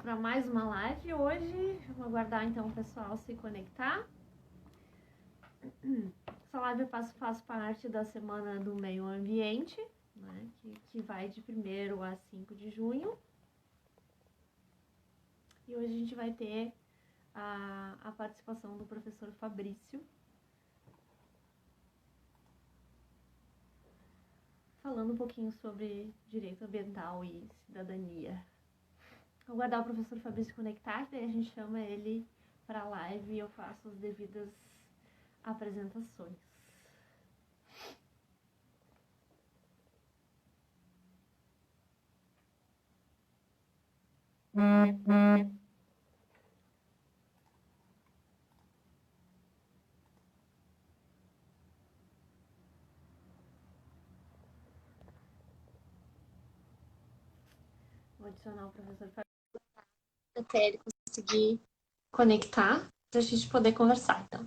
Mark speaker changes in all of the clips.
Speaker 1: para mais uma live hoje. Vamos aguardar então o pessoal se conectar. Essa live faz parte da Semana do Meio Ambiente, né, que vai de 1º a 5 de junho. E hoje a gente vai ter a participação do professor Fabrício, falando um pouquinho sobre direito ambiental e cidadania. Vou aguardar o professor Fabrício conectar, daí a gente chama ele para a live e eu faço as devidas apresentações. Vou adicionar o professor Fabrício até ele conseguir conectar para a gente poder conversar, então.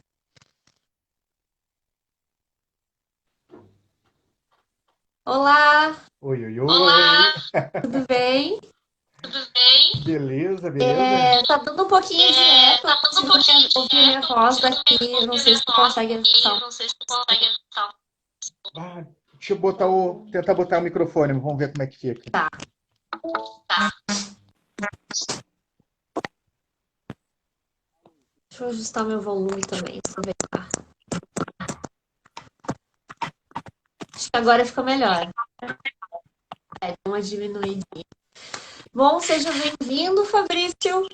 Speaker 1: Olá!
Speaker 2: Oi, oi, oi!
Speaker 1: Olá! Tudo bem?
Speaker 2: Tudo bem? Beleza, beleza.
Speaker 1: Tá dando um pouquinho de eco, tá dando um pouquinho de ouvir minha voz daqui, não sei se tu consegue editar.
Speaker 2: Deixa eu tentar botar o microfone, vamos ver como é que fica.
Speaker 1: Tá. Deixa eu ajustar meu volume também, aproveitar. Acho que agora ficou melhor. Deu uma diminuidinha. Bom, seja bem-vindo, Fabrício.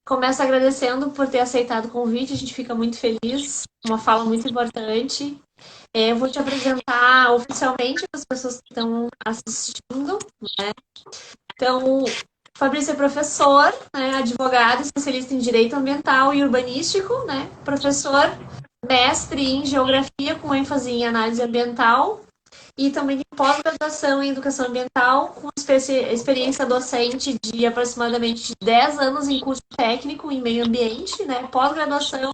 Speaker 1: Começo agradecendo por ter aceitado o convite, a gente fica muito feliz, uma fala muito importante. Eu vou te apresentar oficialmente para as pessoas que estão assistindo, né? Então, Fabrício é professor, né, advogado, especialista em direito ambiental e urbanístico, né, professor, mestre em geografia com ênfase em análise ambiental e também em pós-graduação em educação ambiental com experiência docente de aproximadamente 10 anos em curso técnico em meio ambiente, né, pós-graduação,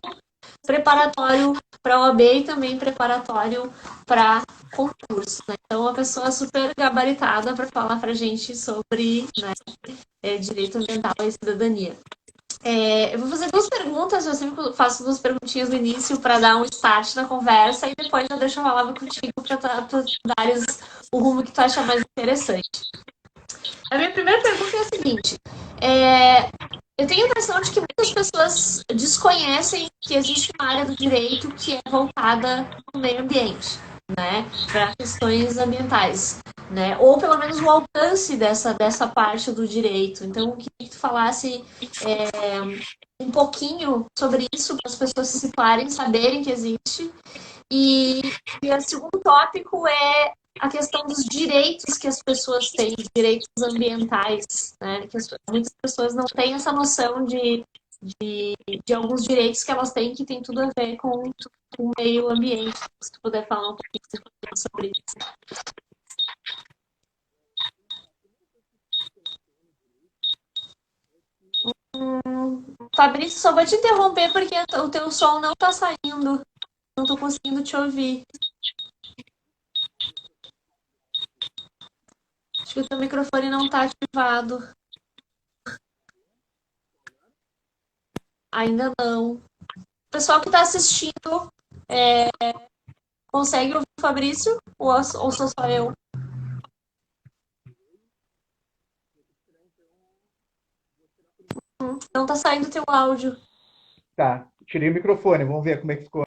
Speaker 1: preparatório para OAB e também preparatório para concurso, né? Então, uma pessoa super gabaritada para falar para a gente sobre, né, direito ambiental e cidadania. Eu vou fazer 2 perguntas, eu sempre faço 2 perguntinhas no início para dar um start na conversa e depois eu deixo a palavra contigo para tu dares o rumo que tu acha mais interessante. A minha primeira pergunta é a seguinte: eu tenho a impressão de que muitas pessoas desconhecem que existe uma área do direito que é voltada para o meio ambiente, né, para questões ambientais, né, ou pelo menos o alcance dessa parte do direito. Então, eu queria que tu falasse um pouquinho sobre isso, para as pessoas se situarem, saberem que existe. E o segundo tópico é a questão dos direitos que as pessoas têm, direitos ambientais, né? Que muitas pessoas não têm essa noção de alguns direitos que elas têm que tem tudo a ver com o meio ambiente. Se tu puder falar um pouquinho sobre isso. Fabrício, só vou te interromper porque o teu som não tá saindo. Não tô conseguindo te ouvir. Acho que o teu microfone não tá ativado. Ainda não. O pessoal que tá assistindo consegue ouvir o Fabrício? Ou sou só eu? Não tá saindo teu áudio.
Speaker 2: Tá, tirei o microfone, vamos ver como é que ficou.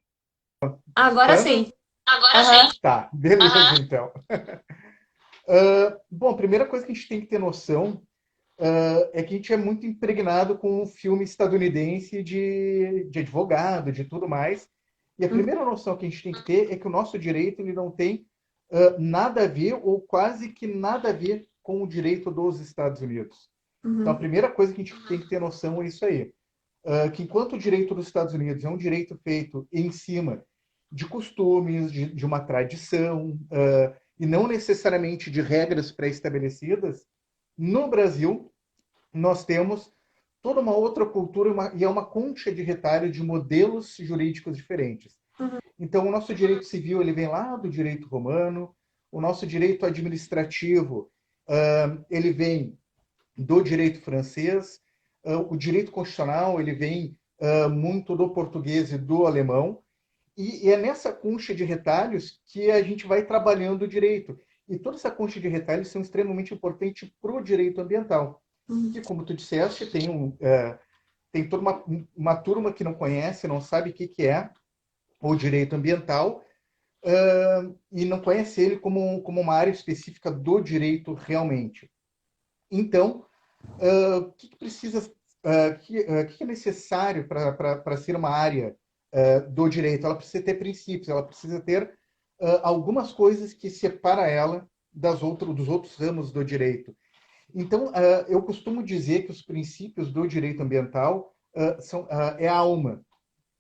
Speaker 1: Agora sim.
Speaker 2: Agora sim. Tá, beleza então. Bom, a primeira coisa que a gente tem que ter noção é que a gente é muito impregnado com o filme estadunidense de advogado, de tudo mais. E a primeira noção que a gente tem que ter é que o nosso direito ele não tem nada a ver, ou quase que nada a ver, com o direito dos Estados Unidos. Então, a primeira coisa que a gente tem que ter noção é isso aí. Que enquanto o direito dos Estados Unidos é um direito feito em cima de costumes, de uma tradição, e não necessariamente de regras pré-estabelecidas, no Brasil, nós temos toda uma outra cultura e é uma concha de retalho de modelos jurídicos diferentes. Então, o nosso direito civil ele vem lá do direito romano, o nosso direito administrativo ele vem do direito francês. O direito constitucional ele vem muito do português e do alemão, e é nessa concha de retalhos que a gente vai trabalhando o direito. E toda essa concha de retalhos são extremamente importantes para o direito ambiental. Que, como tu disseste, tem toda uma turma que não conhece, não sabe o que é o direito ambiental, e não conhece ele como uma área específica do direito realmente. Então, o que precisa, que é necessário para ser uma área do direito? Ela precisa ter princípios, ela precisa ter algumas coisas que separam ela dos outros ramos do direito. Então, eu costumo dizer que os princípios do direito ambiental é a alma.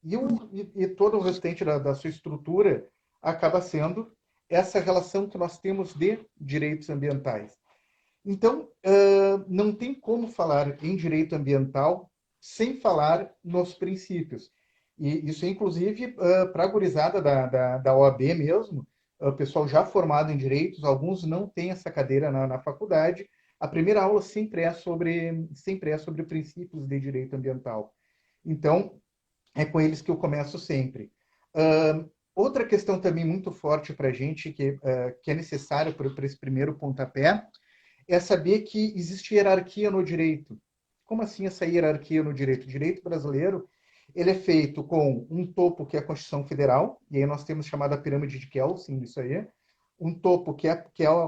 Speaker 2: E todo o restante da sua estrutura acaba sendo essa relação que nós temos de direitos ambientais. Então, não tem como falar em direito ambiental sem falar nos princípios. E isso, inclusive, para a gurizada da OAB mesmo, o pessoal já formado em direitos, alguns não têm essa cadeira na faculdade. A primeira aula sempre é sobre princípios de direito ambiental. Então, é com eles que eu começo sempre. Outra questão também muito forte para a gente, que é necessário para esse primeiro pontapé, é saber que existe hierarquia no direito. Como assim essa hierarquia no direito? O direito brasileiro ele é feito com um topo que é a Constituição Federal, e aí nós temos chamada pirâmide de Kelsen, isso aí, um topo que é a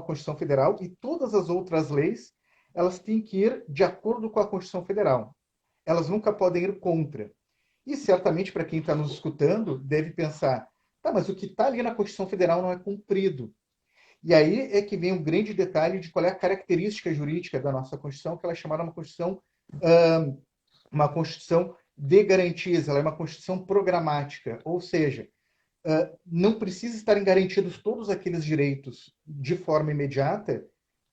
Speaker 2: Constituição Federal, e todas as outras leis, elas têm que ir de acordo com a Constituição Federal. Elas nunca podem ir contra. E certamente, para quem está nos escutando, deve pensar, tá, mas o que está ali na Constituição Federal não é cumprido. E aí é que vem um grande detalhe de qual é a característica jurídica da nossa Constituição, que ela é chamada uma Constituição de garantias, ela é uma Constituição programática, ou seja, não precisa estarem garantidos todos aqueles direitos de forma imediata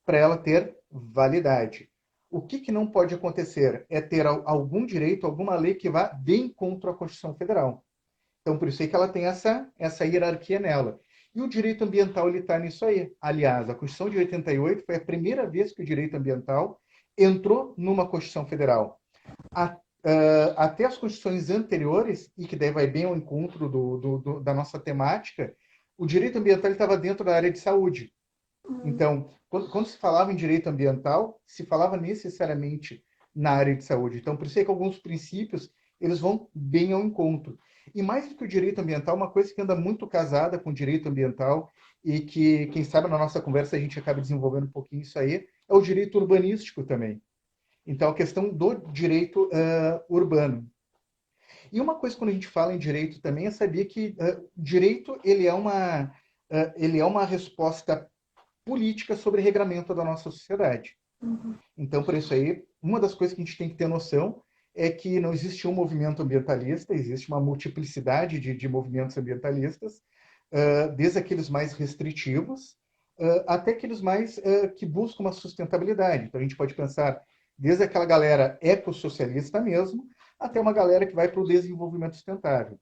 Speaker 2: para ela ter validade. O que não pode acontecer é ter algum direito, alguma lei que vá de encontro à Constituição Federal. Então, por isso aí que ela tem essa hierarquia nela. E o direito ambiental ele está nisso aí. Aliás, a Constituição de 88 foi a primeira vez que o direito ambiental entrou numa Constituição Federal. Até as constituições anteriores, e que daí vai bem ao encontro da nossa temática, o direito ambiental estava dentro da área de saúde. Então, quando se falava em direito ambiental, se falava necessariamente na área de saúde. Então, por isso é que alguns princípios eles vão bem ao encontro. E mais do que o direito ambiental, uma coisa que anda muito casada com o direito ambiental e que, quem sabe, na nossa conversa a gente acaba desenvolvendo um pouquinho isso aí, é o direito urbanístico também. Então, a questão do direito urbano. E uma coisa quando a gente fala em direito também é saber que direito ele é uma resposta política sobre regramento da nossa sociedade. Então, por isso aí, uma das coisas que a gente tem que ter noção é que não existe um movimento ambientalista, existe uma multiplicidade de movimentos ambientalistas, desde aqueles mais restritivos até aqueles mais que buscam uma sustentabilidade. Então, a gente pode pensar desde aquela galera ecossocialista mesmo, até uma galera que vai para o desenvolvimento sustentável.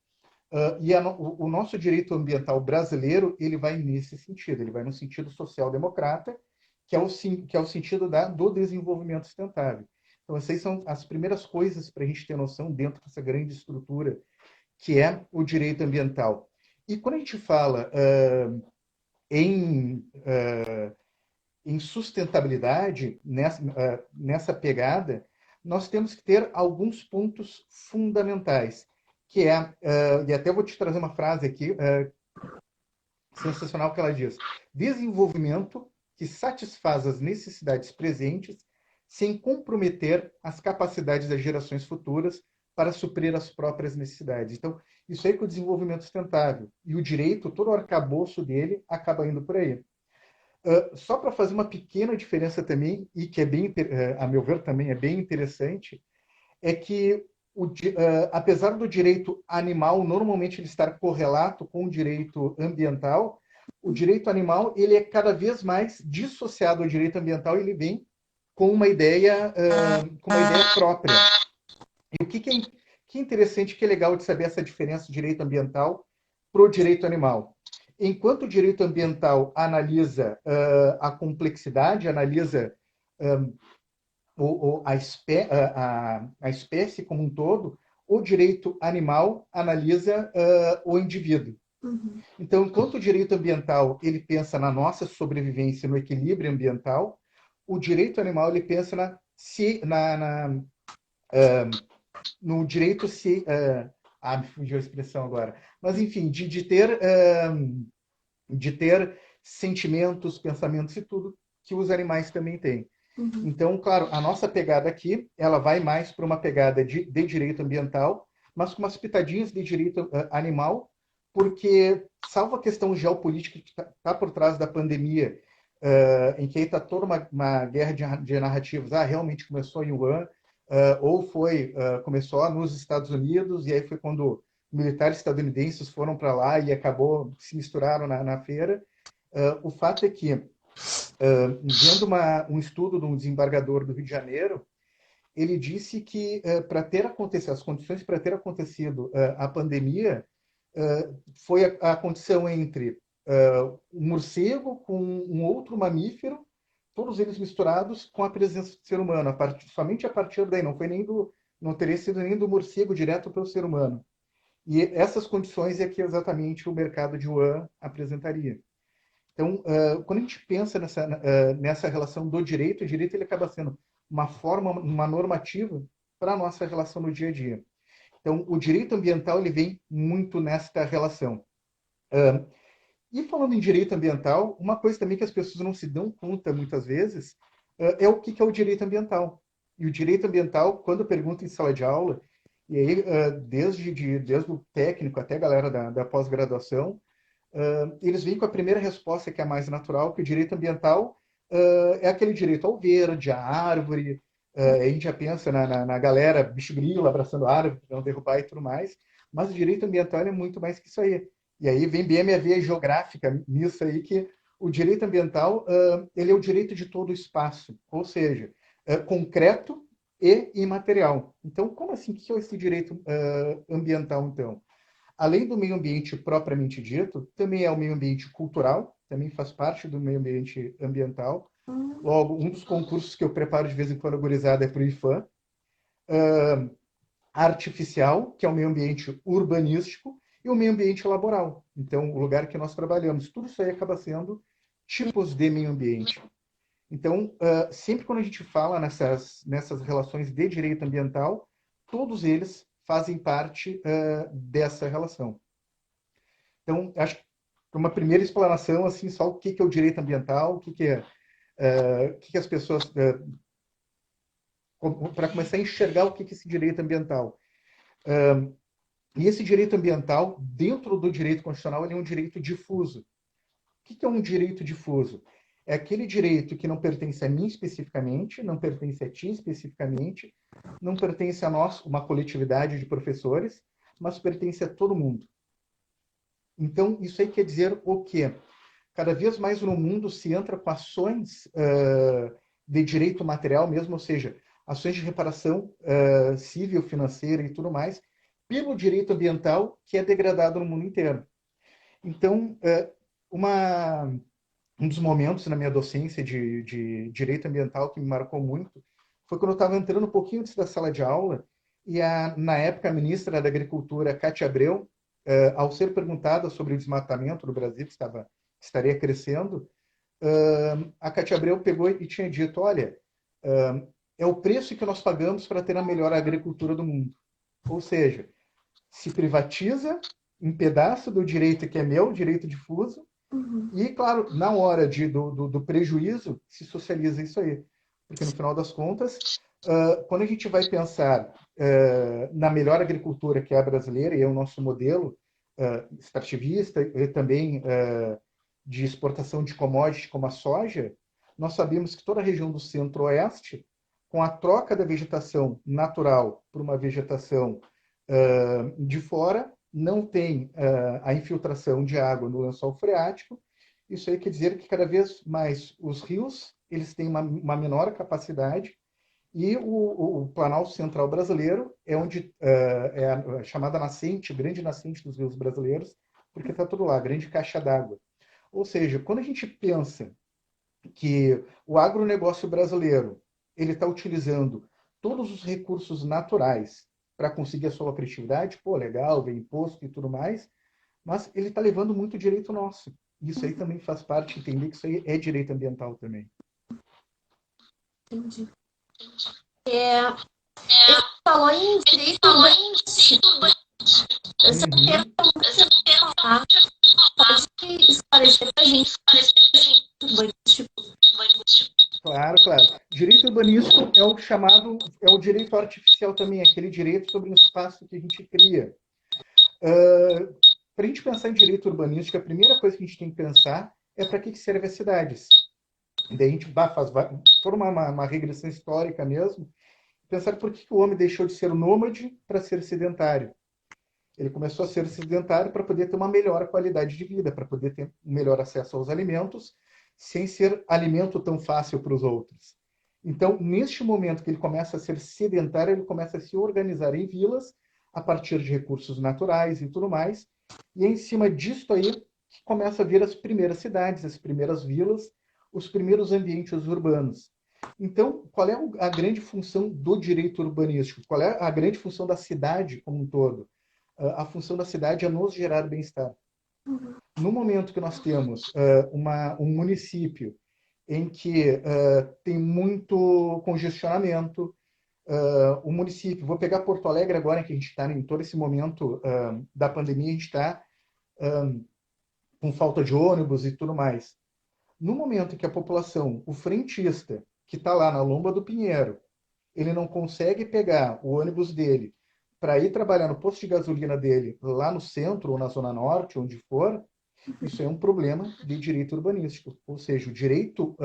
Speaker 2: O nosso direito ambiental brasileiro, ele vai nesse sentido, ele vai no sentido social-democrata, que é o sentido do desenvolvimento sustentável. Então, essas são as primeiras coisas para a gente ter noção dentro dessa grande estrutura que é o direito ambiental. E quando a gente fala em sustentabilidade, nessa pegada, nós temos que ter alguns pontos fundamentais, que e até vou te trazer uma frase aqui, sensacional, que ela diz: desenvolvimento que satisfaz as necessidades presentes sem comprometer as capacidades das gerações futuras para suprir as próprias necessidades. Então, isso aí que é o desenvolvimento sustentável. E o direito, todo o arcabouço dele, acaba indo por aí. Só para fazer uma pequena diferença também, e que é bem, a meu ver também é bem interessante, é que apesar do direito animal normalmente ele estar correlato com o direito ambiental, o direito animal ele é cada vez mais dissociado do direito ambiental e ele vem com uma ideia própria. E o que é interessante, que é legal de saber essa diferença do direito ambiental para o direito animal. Enquanto o direito ambiental analisa a complexidade, analisa a espécie como um todo, o direito animal analisa o indivíduo.
Speaker 1: Uhum.
Speaker 2: Então, enquanto o direito ambiental ele pensa na nossa sobrevivência, no equilíbrio ambiental, o direito animal ele pensa no direito se me fugiu a expressão agora, mas enfim, de ter sentimentos, pensamentos e tudo que os animais também têm.
Speaker 1: Uhum.
Speaker 2: Então, claro, a nossa pegada aqui, ela vai mais para uma pegada de direito ambiental, mas com umas pitadinhas de direito animal, porque, salvo a questão geopolítica que está por trás da pandemia, em que está toda uma guerra de narrativas, realmente começou em Wuhan, começou nos Estados Unidos, e aí foi quando militares estadunidenses foram para lá e acabou se misturaram na feira. O fato é que vendo um estudo de um desembargador do Rio de Janeiro, ele disse que para ter acontecido, as condições para ter acontecido a pandemia foi a condição entre um morcego com um outro mamífero, todos eles misturados com a presença do ser humano, somente a partir daí, não teria sido nem do morcego direto para o ser humano. E essas condições é que exatamente o mercado de Wuhan apresentaria. Então, quando a gente pensa nessa relação do direito, o direito ele acaba sendo uma forma, uma normativa para a nossa relação no dia a dia. Então, o direito ambiental ele vem muito nesta relação. E falando em direito ambiental, uma coisa também que as pessoas não se dão conta muitas vezes é o que é o direito ambiental. E o direito ambiental, quando eu pergunto em sala de aula, e aí desde o técnico até a galera da pós-graduação, eles vêm com a primeira resposta, que é a mais natural, que o direito ambiental é aquele direito ao verde, à árvore. A gente já pensa na galera bicho grilo abraçando a árvore para não derrubar e tudo mais. Mas o direito ambiental é muito mais que isso aí. E aí vem bem a minha veia geográfica nisso aí, que o direito ambiental ele é o direito de todo o espaço, ou seja, concreto e imaterial. Então, como assim? O que é esse direito ambiental, então? Além do meio ambiente propriamente dito, também é o meio ambiente cultural, também faz parte do meio ambiente ambiental. Logo, um dos concursos que eu preparo de vez em quando, gurizada, é para o IFAM. Artificial, que é o meio ambiente urbanístico, e o meio ambiente laboral. Então, o lugar que nós trabalhamos. Tudo isso aí acaba sendo tipos de meio ambiente. Então, sempre quando a gente fala nessas relações de direito ambiental, todos eles fazem parte dessa relação. Então, acho que uma primeira explanação, assim, só o que é o direito ambiental, o que as pessoas, para começar a enxergar o que é esse direito ambiental. E esse direito ambiental, dentro do direito constitucional, ele é um direito difuso. O que é um direito difuso? É aquele direito que não pertence a mim especificamente, não pertence a ti especificamente, não pertence a nós, uma coletividade de professores, mas pertence a todo mundo. Então, isso aí quer dizer o quê? Cada vez mais no mundo se entra com ações de direito material mesmo, ou seja, ações de reparação civil, financeira e tudo mais, pelo direito ambiental que é degradado no mundo inteiro. Então, um dos momentos na minha docência de direito ambiental que me marcou muito foi quando eu estava entrando um pouquinho antes da sala de aula e, na época, a ministra da Agricultura, Cátia Abreu, ao ser perguntada sobre o desmatamento no Brasil, que estaria crescendo, a Cátia Abreu pegou e tinha dito, olha, é o preço que nós pagamos para ter a melhor agricultura do mundo. Ou seja, se privatiza um pedaço do direito que é meu, direito difuso, e, claro, na hora do prejuízo, se socializa isso aí. Porque, no final das contas, quando a gente vai pensar na melhor agricultura que é a brasileira, e é o nosso modelo extrativista e também de exportação de commodities como a soja, nós sabemos que toda a região do centro-oeste, com a troca da vegetação natural por uma vegetação de fora, não tem a infiltração de água no lençol freático. Isso aí quer dizer que cada vez mais os rios eles têm uma menor capacidade e o Planalto Central brasileiro é onde é a chamada nascente, grande nascente dos rios brasileiros, porque está tudo lá, grande caixa d'água. Ou seja, quando a gente pensa que o agronegócio brasileiro ele está utilizando todos os recursos naturais para conseguir a sua lucratividade, pô, legal, vem imposto e tudo mais, mas ele está levando muito direito nosso. Isso aí também faz parte, entender que isso aí é direito ambiental também.
Speaker 1: Entendi. Ele falou em direito urbanístico. Essa é
Speaker 2: Uhum.
Speaker 1: uma pergunta que eu vou falar. Pode esclarecer para a gente o que é direito urbanístico?
Speaker 2: Claro, claro. Direito urbanístico é o chamado, é o direito artificial também, aquele direito sobre o espaço que a gente cria. Para a gente pensar em direito urbanístico, a primeira coisa que a gente tem que pensar é para que servem as cidades. Daí a gente formar uma regressão histórica mesmo, pensar por que o homem deixou de ser nômade para ser sedentário. Ele começou a ser sedentário para poder ter uma melhor qualidade de vida, para poder ter um melhor acesso aos alimentos, sem ser alimento tão fácil para os outros. Então, neste momento que ele começa a ser sedentário, ele começa a se organizar em vilas, a partir de recursos naturais e tudo mais, e é em cima disso aí que começa a vir as primeiras cidades, as primeiras vilas, os primeiros ambientes urbanos. Então, qual é a grande função do direito urbanístico? Qual é a grande função da cidade como um todo? A função da cidade é nos gerar bem-estar. No momento que nós temos um município em que tem muito congestionamento, o município, vou pegar Porto Alegre agora, que a gente está em todo esse momento da pandemia, a gente está com falta de ônibus e tudo mais. No momento que a população, o frentista, que está lá na Lomba do Pinheiro, ele não consegue pegar o ônibus dele para ir trabalhar no posto de gasolina dele lá no centro ou na zona norte, onde for, isso é um problema de direito urbanístico. Ou seja, o direito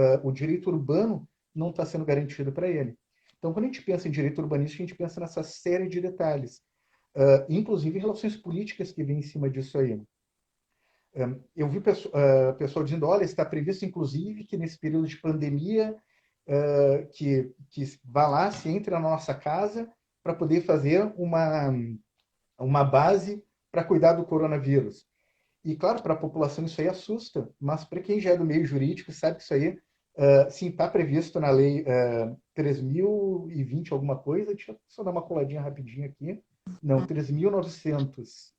Speaker 2: urbano não está sendo garantido para ele. Então, quando a gente pensa em direito urbanístico, a gente pensa nessa série de detalhes, inclusive relações políticas que vêm em cima disso aí. Eu vi pessoal dizendo, olha, está previsto, inclusive, que nesse período de pandemia, que vá lá, se entre na nossa casa para poder fazer uma base para cuidar do coronavírus. E, claro, para a população isso aí assusta, mas para quem já é do meio jurídico, sabe que isso aí, sim, está previsto na lei 3.020 alguma coisa. Deixa eu só dar uma coladinha rapidinho aqui. Não, 13.900.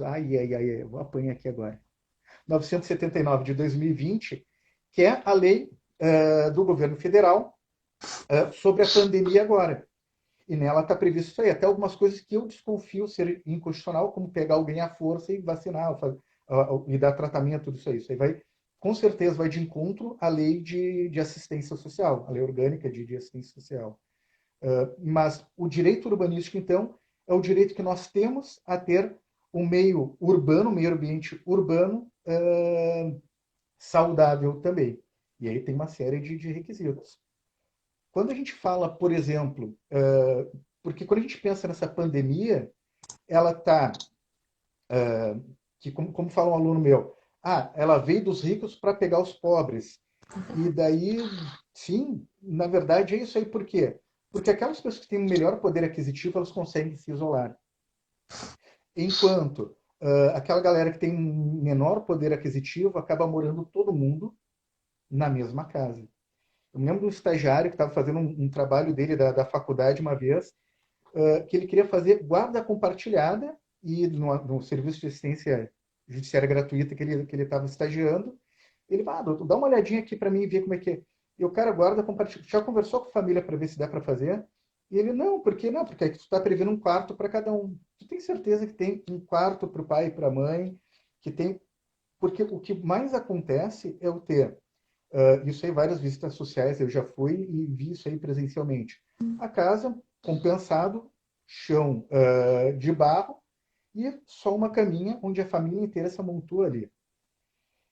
Speaker 2: Ai, vou apanhar aqui agora. 979 de 2020, que é a lei do governo federal sobre a pandemia agora. E nela está previsto isso aí, até algumas coisas que eu desconfio ser inconstitucional, como pegar alguém à força e vacinar, e dar tratamento disso aí. Isso aí vai, com certeza, vai de encontro à lei de assistência social, a lei orgânica de assistência social. Mas o direito urbanístico, então, é o direito que nós temos a ter um meio urbano, um meio ambiente urbano saudável também. E aí tem uma série de requisitos. Quando a gente fala, por exemplo, porque quando a gente pensa nessa pandemia, ela está, que como fala um aluno meu, ela veio dos ricos para pegar os pobres. E daí, sim, na verdade é isso aí. Por quê? Porque aquelas pessoas que têm um melhor poder aquisitivo, elas conseguem se isolar. Enquanto aquela galera que tem um menor poder aquisitivo acaba morando todo mundo na mesma casa. Eu me lembro de um estagiário que estava fazendo um trabalho dele da faculdade uma vez, que ele queria fazer guarda compartilhada e no serviço de assistência judiciária gratuita que ele estava estagiando. Ele falou, dá uma olhadinha aqui para mim e ver como é que é. E o cara guarda compartilhada. Já conversou com a família para ver se dá para fazer? E ele, não, por que não? Porque aí tu está prevendo um quarto para cada um. Tu tem certeza que tem um quarto para o pai e para a mãe, que tem. Porque o que mais acontece é o ter isso aí, várias visitas sociais, eu já fui e vi isso aí presencialmente. A casa, compensado, chão de barro e só uma caminha onde a família inteira se amontoa ali.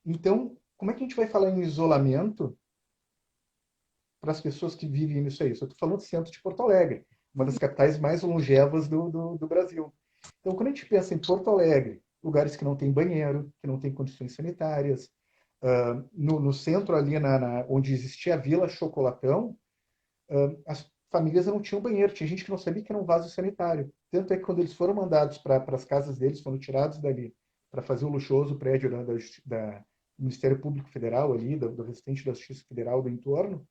Speaker 2: Então, como é que a gente vai falar em isolamento para as pessoas que vivem nisso aí? Eu estou falando do centro de Porto Alegre, uma das capitais mais longevas do Brasil. Então, quando a gente pensa em Porto Alegre, lugares que não tem banheiro, que não tem condições sanitárias, no centro ali onde existia a Vila Chocolatão, as famílias não tinham banheiro, tinha gente que não sabia que era um vaso sanitário. Tanto é que quando eles foram mandados para as casas deles, foram tirados dali para fazer o luxuoso prédio Ministério Público Federal ali, do restante da Justiça Federal do entorno,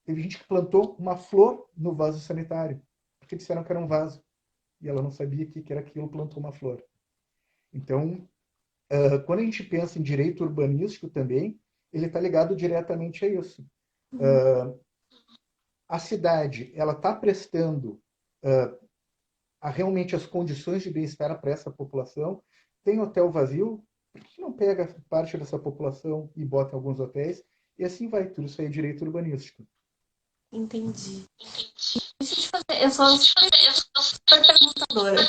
Speaker 2: teve gente que plantou uma flor no vaso sanitário, porque disseram que era um vaso. E ela não sabia que era aquilo, plantou uma flor. Então, quando a gente pensa em direito urbanístico também, ele está ligado diretamente a isso.
Speaker 1: Uhum.
Speaker 2: A cidade, ela está prestando realmente as condições de bem-estar para essa população. Tem hotel vazio, por que não pega parte dessa população e bota em alguns hotéis? E assim vai, tudo isso aí é direito urbanístico.
Speaker 1: Entendi. Deixa eu te fazer, eu sou super perguntadora.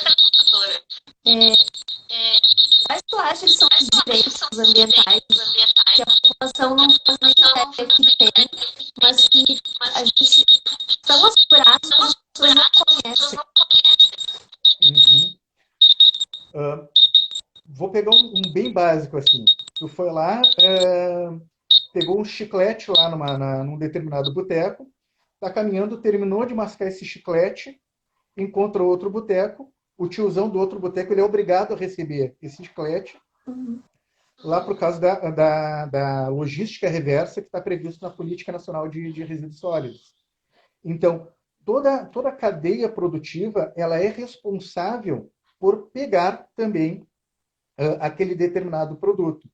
Speaker 1: Quais tu acha que são os direitos ambientais que a população não faz nem ideia que tem, mas que a gente são assegurados, mas as pessoas não conhecem?
Speaker 2: Uhum. Vou pegar um bem básico assim. Tu foi lá, pegou um chiclete lá num determinado boteco, tá caminhando, terminou de mascar esse chiclete, encontra outro boteco, o tiozão do outro boteco ele é obrigado a receber esse chiclete
Speaker 1: Uhum.
Speaker 2: lá por causa da logística reversa que está previsto na Política Nacional de Resíduos Sólidos. Então, toda a cadeia produtiva ela é responsável por pegar também aquele determinado produto.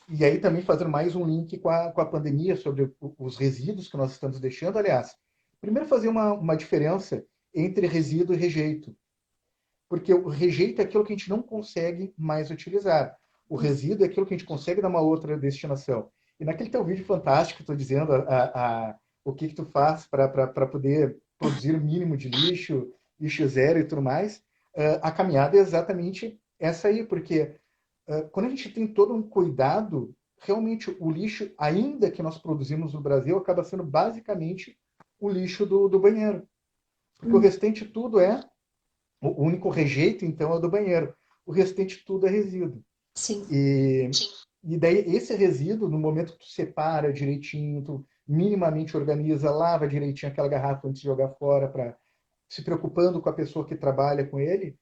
Speaker 2: E aí também fazendo mais um link com a pandemia sobre os resíduos que nós estamos deixando. Aliás, primeiro fazer uma diferença entre resíduo e rejeito. Porque o rejeito é aquilo que a gente não consegue mais utilizar. O resíduo é aquilo que a gente consegue dar uma outra destinação. E naquele teu vídeo fantástico, estou dizendo o que tu faz para poder produzir o mínimo de lixo, lixo zero e tudo mais, a caminhada é exatamente essa aí, porque quando a gente tem todo um cuidado, realmente o lixo, ainda que nós produzimos no Brasil, acaba sendo basicamente o lixo do banheiro. Porque o
Speaker 1: Uhum.
Speaker 2: restante tudo o único rejeito, então, é o do banheiro. O restante tudo é resíduo.
Speaker 1: Sim.
Speaker 2: E, e daí, esse resíduo, no momento que tu separa direitinho, tu minimamente organiza, lava direitinho aquela garrafa antes de jogar fora, se preocupando com a pessoa que trabalha com ele,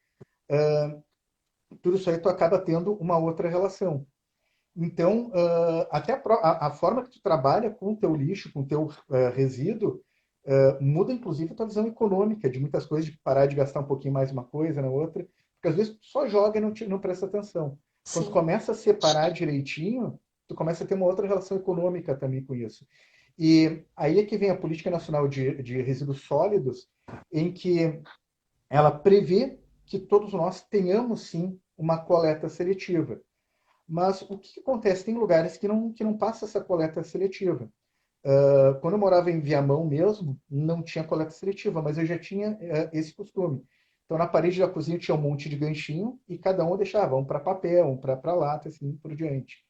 Speaker 2: tudo isso aí tu acaba tendo uma outra relação. Então, até a forma que tu trabalha com o teu lixo, com o teu resíduo, muda inclusive a tua visão econômica de muitas coisas, de parar de gastar um pouquinho mais uma coisa na outra, porque às vezes tu só joga e não presta atenção. Quando tu
Speaker 1: Sim.
Speaker 2: começa a separar direitinho, tu começa a ter uma outra relação econômica também com isso. E aí é que vem a Política Nacional de Resíduos Sólidos, em que ela prevê que todos nós tenhamos sim uma coleta seletiva. Mas o que acontece? Tem lugares que não passa essa coleta seletiva. Quando eu morava em Viamão mesmo, não tinha coleta seletiva, mas eu já tinha esse costume. Então, na parede da cozinha tinha um monte de ganchinho e cada um deixava um para papel, um para lata, assim por diante.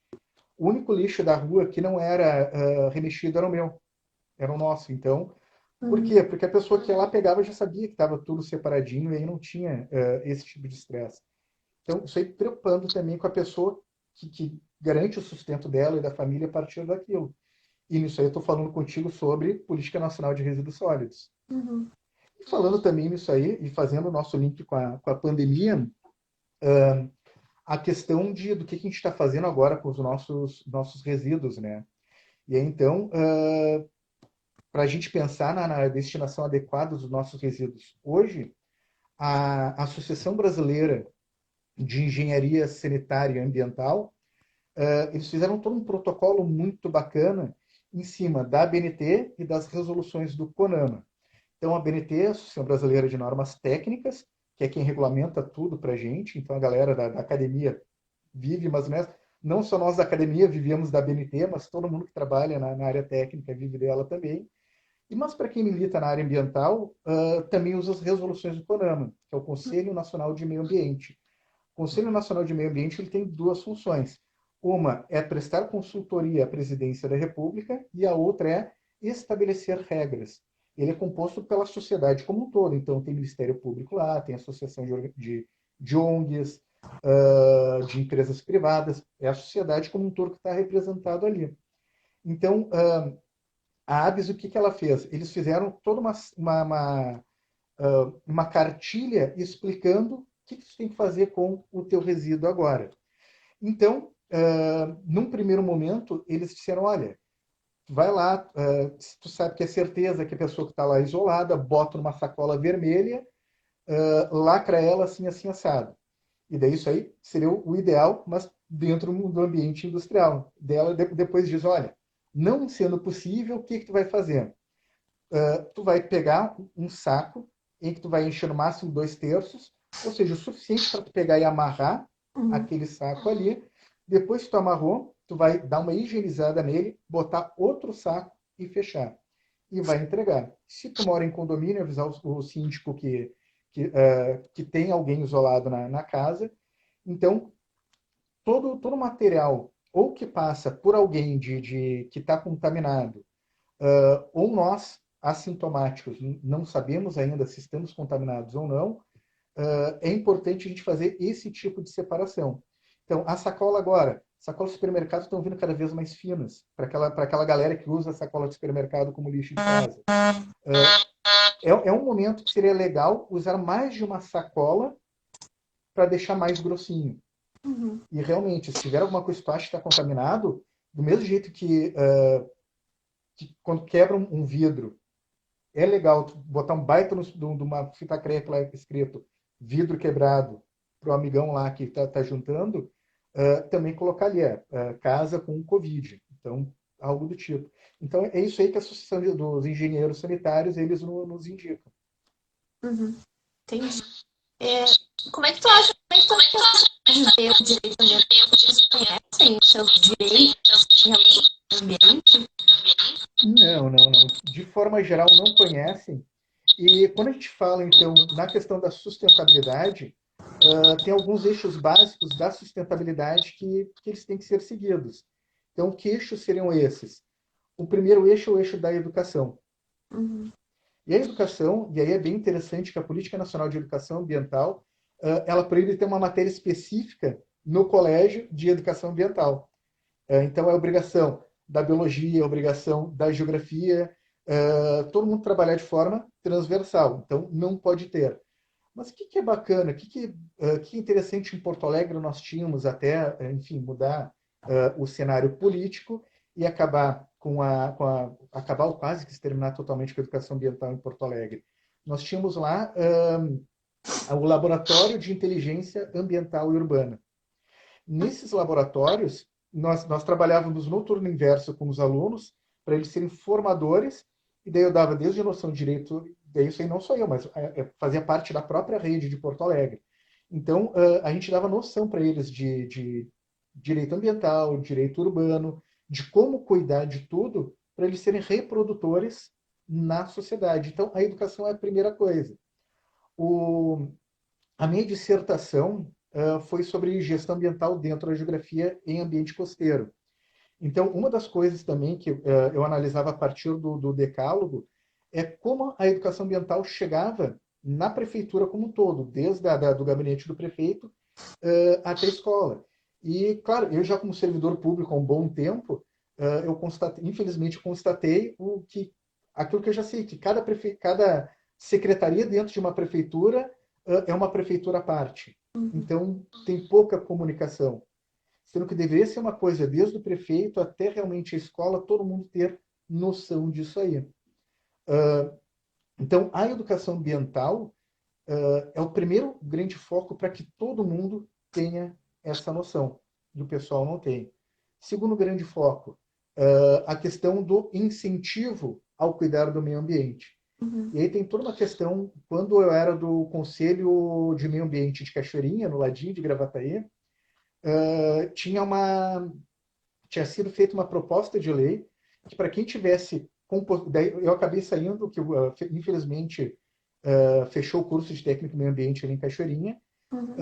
Speaker 2: O único lixo da rua que não era remexido era o meu, era o nosso. Então, por
Speaker 1: Uhum.
Speaker 2: quê? Porque a pessoa que ia lá pegava já sabia que estava tudo separadinho e aí não tinha esse tipo de estresse. Então, isso aí preocupando também com a pessoa que garante o sustento dela e da família a partir daquilo. E nisso aí eu estou falando contigo sobre Política Nacional de Resíduos Sólidos.
Speaker 1: Uhum.
Speaker 2: E falando também nisso aí, e fazendo o nosso link com a pandemia, a questão do que a gente está fazendo agora com os nossos resíduos, né? E aí, então, para a gente pensar na destinação adequada dos nossos resíduos hoje, a Associação Brasileira de Engenharia Sanitária e Ambiental, eles fizeram todo um protocolo muito bacana em cima da ABNT e das resoluções do CONAMA. Então, a ABNT, a Associação Brasileira de Normas Técnicas, que é quem regulamenta tudo para a gente, então a galera da academia vive, mas não só nós da academia vivíamos da ABNT, mas todo mundo que trabalha na área técnica vive dela também. Mas para quem milita na área ambiental, também usa as resoluções do CONAMA, que é o Conselho Nacional de Meio Ambiente. O Conselho Nacional de Meio Ambiente ele tem duas funções. Uma é prestar consultoria à Presidência da República e a outra é estabelecer regras. Ele é composto pela sociedade como um todo. Então, tem Ministério Público lá, tem associação de ONGs, de empresas privadas. É a sociedade como um todo que está representado ali. Então, a ABS, o que ela fez? Eles fizeram toda uma cartilha explicando o que você tem que fazer com o teu resíduo agora. Então, num primeiro momento, eles disseram, olha, vai lá, se tu sabe que é certeza que a pessoa que está lá é isolada, bota numa sacola vermelha, lacra ela assim, assim, assado. E daí isso aí seria o ideal, mas dentro do ambiente industrial. Dela, depois diz, olha, não sendo possível, o que tu vai fazer? Tu vai pegar um saco em que tu vai encher no máximo 2/3, ou seja, o suficiente para tu pegar e amarrar
Speaker 1: Uhum.
Speaker 2: aquele saco ali. Depois que tu amarrou, tu vai dar uma higienizada nele, botar outro saco e fechar. E vai entregar. Se tu mora em condomínio, avisar o síndico que tem alguém isolado na casa. Então, todo material ou que passa por alguém que está contaminado, ou nós, assintomáticos, não sabemos ainda se estamos contaminados ou não, é importante a gente fazer esse tipo de separação. Então, a sacola agora, sacolas de supermercado estão vindo cada vez mais finas, para aquela galera que usa a sacola de supermercado como lixo de casa. É um momento que seria legal usar mais de uma sacola para deixar mais grossinho.
Speaker 1: Uhum.
Speaker 2: E realmente, se tiver alguma coisa que tu acha que está contaminado, do mesmo jeito que quando quebra um vidro, é legal tu botar um baita de uma fita crepe lá escrito vidro quebrado para o amigão lá que tá juntando, também colocar ali, casa com Covid. Então, algo do tipo. Então, é isso aí que a Associação dos Engenheiros Sanitários, eles nos indicam.
Speaker 1: Uhum. Entendi. É, como é que tu acha de ver o direito ambiental? Vocês conhecem os seus direitos em relação ao ambiente?
Speaker 2: Não, não, não. De forma geral, não conhecem. E quando a gente fala, então, na questão da sustentabilidade, tem alguns eixos básicos da sustentabilidade que eles têm que ser seguidos. Então, que eixos seriam esses? O primeiro eixo é o eixo da educação.
Speaker 1: Uhum.
Speaker 2: E a educação, e aí é bem interessante que a Política Nacional de Educação Ambiental, ela proíbe ter uma matéria específica no colégio de educação ambiental. Então, é obrigação da biologia, é obrigação da geografia, todo mundo trabalhar de forma transversal. Então, não pode ter. Mas o que é bacana, que é interessante em Porto Alegre nós tínhamos até, enfim, mudar o cenário político e acabar acabar ou quase que exterminar totalmente com a educação ambiental em Porto Alegre. Nós tínhamos lá o Laboratório de Inteligência Ambiental e Urbana. Nesses laboratórios, nós trabalhávamos no turno inverso com os alunos, para eles serem formadores, e daí eu dava desde a noção de direito, daí isso aí não sou eu, mas fazia parte da própria rede de Porto Alegre. Então, a gente dava noção para eles de direito ambiental, direito urbano, de como cuidar de tudo, para eles serem reprodutores na sociedade. Então, a educação é a primeira coisa. O, a minha dissertação foi sobre gestão ambiental dentro da geografia em ambiente costeiro. Então, uma das coisas também que eu analisava a partir do decálogo é como a educação ambiental chegava na prefeitura como um todo, desde do gabinete do prefeito até a escola. E, claro, eu já como servidor público há um bom tempo, eu infelizmente constatei aquilo que eu já sei, que cada secretaria dentro de uma prefeitura é uma prefeitura à parte.
Speaker 1: Uhum.
Speaker 2: Então, tem pouca comunicação. Sendo que deveria ser uma coisa, desde o prefeito até realmente a escola, todo mundo ter noção disso aí. Então, a educação ambiental é o primeiro grande foco para que todo mundo tenha essa noção, e o pessoal não tem. Segundo grande foco, a questão do incentivo ao cuidar do meio ambiente.
Speaker 1: Uhum.
Speaker 2: E aí tem toda uma questão, quando eu era do Conselho de Meio Ambiente de Cachoeirinha, no ladinho de Gravataí, tinha tinha sido feita uma proposta de lei que para quem tivesse daí eu acabei saindo que infelizmente fechou o curso de técnico em meio ambiente ali em Cachoeirinha,
Speaker 1: Uhum.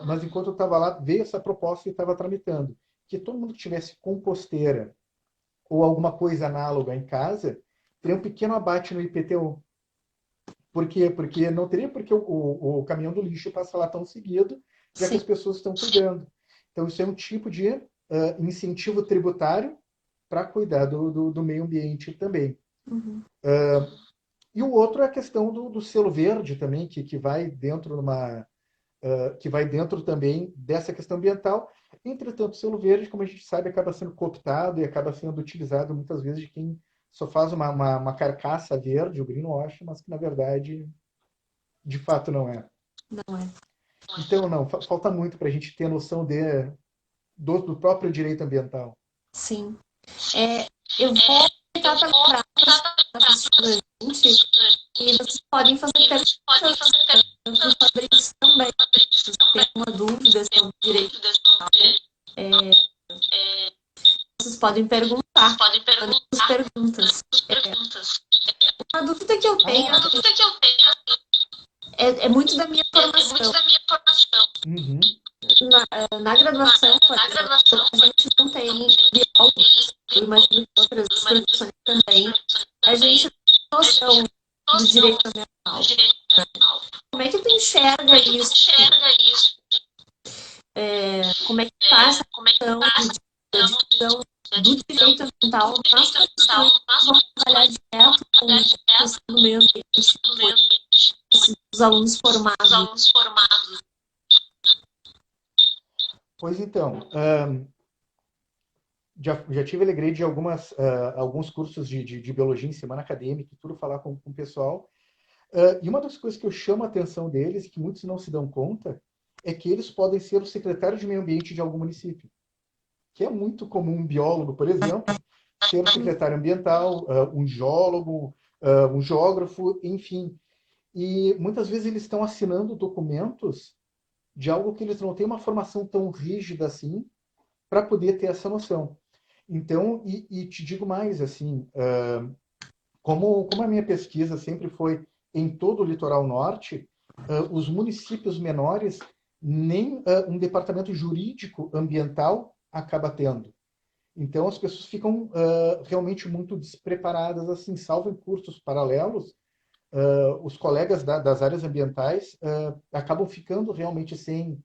Speaker 2: mas enquanto eu estava lá veio essa proposta e estava tramitando que todo mundo que tivesse composteira ou alguma coisa análoga em casa teria um pequeno abate no IPTU. Por quê? Porque não teria porque o caminhão do lixo passa lá tão seguido, já que
Speaker 1: Sim.
Speaker 2: as pessoas estão cuidando. Então, isso é um tipo de incentivo tributário para cuidar do meio ambiente também.
Speaker 1: Uhum.
Speaker 2: E o outro é a questão do selo verde também, que vai dentro de uma. que vai dentro também dessa questão ambiental. Entretanto, o selo verde, como a gente sabe, acaba sendo cooptado e acaba sendo utilizado muitas vezes de quem só faz uma carcaça verde, o greenwash, mas que na verdade, de fato, não é.
Speaker 1: Não é.
Speaker 2: Então, não, falta muito para a gente ter noção do próprio direito ambiental.
Speaker 1: Sim. Eu vou tentar para lembrar para a gente e vocês podem fazer perguntas para o Fabrício também. Se vocês têm alguma dúvida sobre direito ambiental, vocês podem perguntar. Mandem as perguntas. Uma dúvida que eu tenho é muito da minha formação.
Speaker 2: Uhum.
Speaker 1: Na graduação, por exemplo, a gente não tem biólogos, eu imagino que outras profissões também. A gente não tem noção do direito ambiental. Como é que tu enxerga isso? Como é que está essa questão de discussão do direito ambiental nas profissões que vão trabalhar direto com a questão do meio ambiente, os alunos formados?
Speaker 2: Pois então, já tive a alegria de alguns cursos de biologia em semana acadêmica, e tudo falar com o pessoal. E uma das coisas que eu chamo a atenção deles, que muitos não se dão conta, é que eles podem ser o secretário de meio ambiente de algum município. Que é muito comum um biólogo, por exemplo, ser o secretário ambiental, um geólogo, um geógrafo, enfim. E muitas vezes eles estão assinando documentos de algo que eles não têm uma formação tão rígida assim para poder ter essa noção. Então, e te digo mais, assim, como a minha pesquisa sempre foi em todo o litoral norte, os municípios menores nem um departamento jurídico ambiental acaba tendo. Então as pessoas ficam realmente muito despreparadas, assim, salvo em cursos paralelos, os colegas das áreas ambientais acabam ficando realmente sem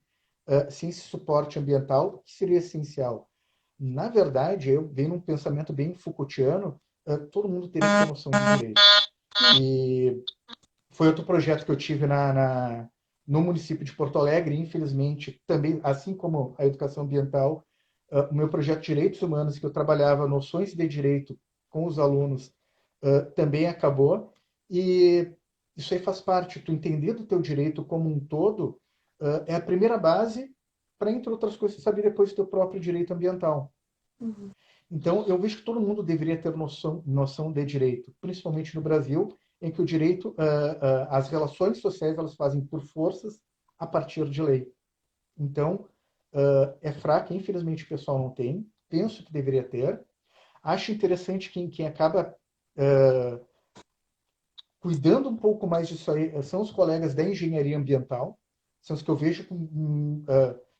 Speaker 2: esse suporte ambiental, que seria essencial. Na verdade, eu venho num pensamento bem Foucaultiano, todo mundo teria que ter noção de direito. E foi outro projeto que eu tive no município de Porto Alegre, e, infelizmente, também, assim como a educação ambiental, o meu projeto de Direitos Humanos, que eu trabalhava noções de direito com os alunos, também acabou. E isso aí faz parte. Tu entender do teu direito como um todo é a primeira base para, entre outras coisas, saber depois o teu próprio direito ambiental.
Speaker 1: Uhum.
Speaker 2: Então, eu vejo que todo mundo deveria ter noção de direito, principalmente no Brasil, em que o direito, as relações sociais, elas fazem por forças a partir de lei. Então, é fraca, infelizmente o pessoal não tem. Penso que deveria ter. Acho interessante quem acaba cuidando um pouco mais disso aí são os colegas da engenharia ambiental, são os que eu vejo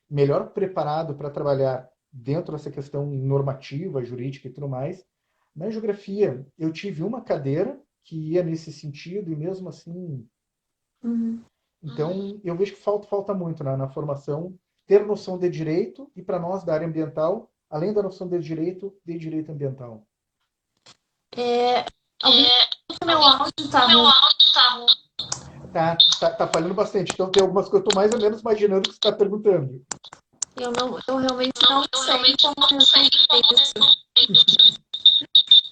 Speaker 2: melhor preparado para trabalhar dentro dessa questão normativa, jurídica e tudo mais. Na geografia, eu tive uma cadeira que ia nesse sentido e mesmo assim.
Speaker 1: Uhum.
Speaker 2: Então, eu vejo que falta muito na formação ter noção de direito e para nós da área ambiental, além da noção de direito ambiental.
Speaker 1: Alguém que meu áudio tá ruim.
Speaker 2: Tá falhando bastante. Então, tem algumas que eu estou mais ou menos imaginando que você está perguntando.
Speaker 1: Eu realmente não sei como resolver isso.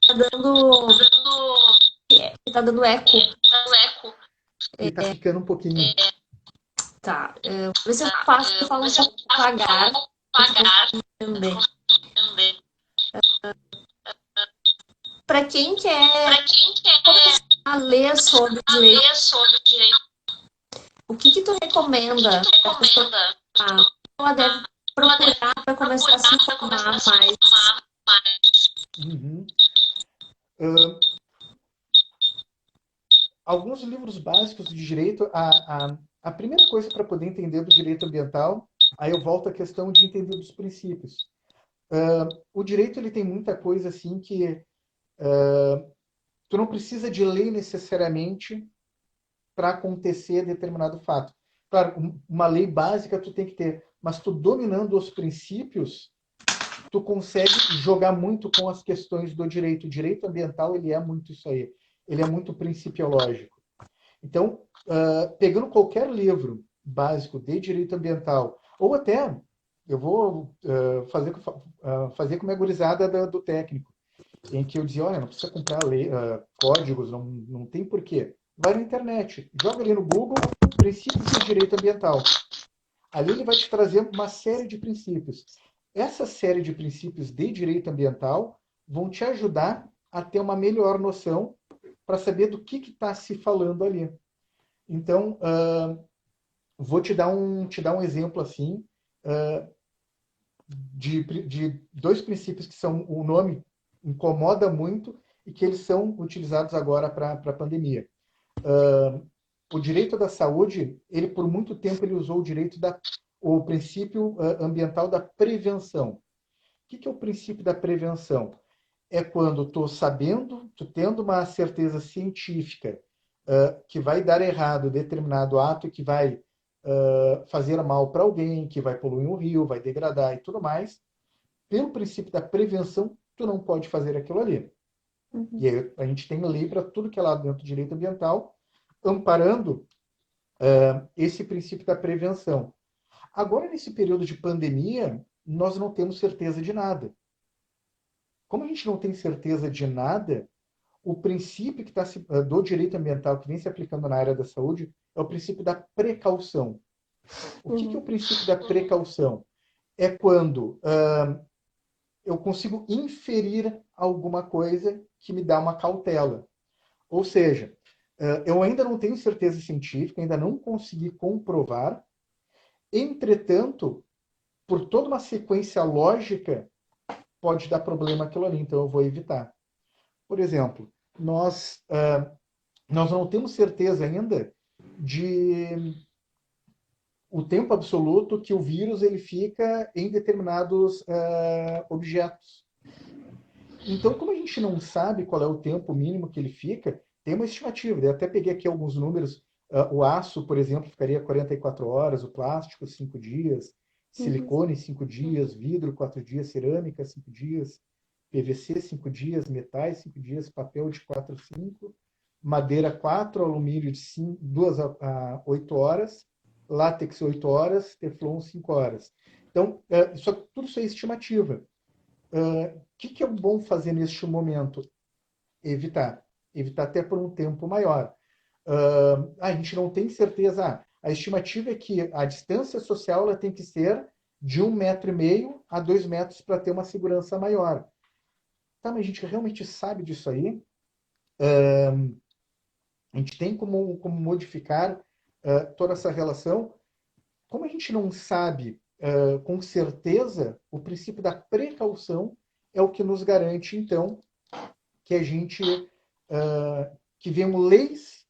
Speaker 1: Tá dando, tá dando eco.
Speaker 2: E tá ficando um pouquinho.
Speaker 1: Tá. Vou ver se eu faço, eu falo um pouco devagar. Também. Para quem quer começar a ler sobre direito, o que tu recomenda para a pessoa? Ela deve procurar para começar a se informar mais.
Speaker 2: Uhum. Alguns livros básicos de direito, a primeira coisa para poder entender do direito ambiental, aí eu volto à questão de entender dos princípios. O direito ele tem muita coisa assim que tu não precisa de lei necessariamente para acontecer determinado fato. Claro, uma lei básica tu tem que ter, mas tu dominando os princípios, tu consegue jogar muito com as questões do direito. O direito ambiental ele é muito isso aí. Ele é muito principiológico. Então, pegando qualquer livro básico de direito ambiental, ou até eu vou fazer como a gurizada do técnico, em que eu dizia, olha, não precisa comprar códigos, não tem porquê. Vai na internet, joga ali no Google, princípios de direito ambiental. Ali ele vai te trazer uma série de princípios. Essa série de princípios de direito ambiental vão te ajudar a ter uma melhor noção para saber do que está se falando ali. Então, vou te dar um exemplo assim, de dois princípios que são, o nome incomoda muito e que eles são utilizados agora para a pandemia. O direito da saúde, ele por muito tempo ele usou o princípio ambiental da prevenção. O que é o princípio da prevenção? É quando estou sabendo, estou tendo uma certeza científica que vai dar errado determinado ato que vai fazer mal para alguém, que vai poluir um rio, vai degradar e tudo mais. Pelo princípio da prevenção, tu não pode fazer aquilo ali. E aí a gente tem lei para tudo que é lá dentro do direito ambiental, amparando esse princípio da prevenção. Agora, nesse período de pandemia, nós não temos certeza de nada. Como a gente não tem certeza de nada, o princípio do direito ambiental que vem se aplicando na área da saúde é o princípio da precaução. O que é o princípio da precaução? É quando eu consigo inferir alguma coisa que me dá uma cautela. Ou seja, eu ainda não tenho certeza científica, ainda não consegui comprovar, entretanto, por toda uma sequência lógica, pode dar problema aquilo ali, então eu vou evitar. Por exemplo, nós não temos certeza ainda de o tempo absoluto que o vírus ele fica em determinados objetos. Então, como a gente não sabe qual é o tempo mínimo que ele fica, tem uma estimativa. Eu até peguei aqui alguns números. O aço, por exemplo, ficaria 44 horas, o plástico, 5 dias, silicone, 5 dias, vidro, 4 dias, cerâmica, 5 dias, PVC, 5 dias, metais, 5 dias, papel de 4 a 5, madeira 4, alumínio de 2 a 8 horas, látex 8 horas, teflon 5 horas. Então, tudo isso é estimativa. O que é bom fazer neste momento? Evitar. Evitar até por um tempo maior. A gente não tem certeza. A estimativa é que a distância social ela tem que ser de 1,5 m a 2 metros para ter uma segurança maior. Tá, mas a gente realmente sabe disso aí? A gente tem como modificar toda essa relação? Como a gente não sabe com certeza, o princípio da precaução é o que nos garante, então, que a gente que venham leis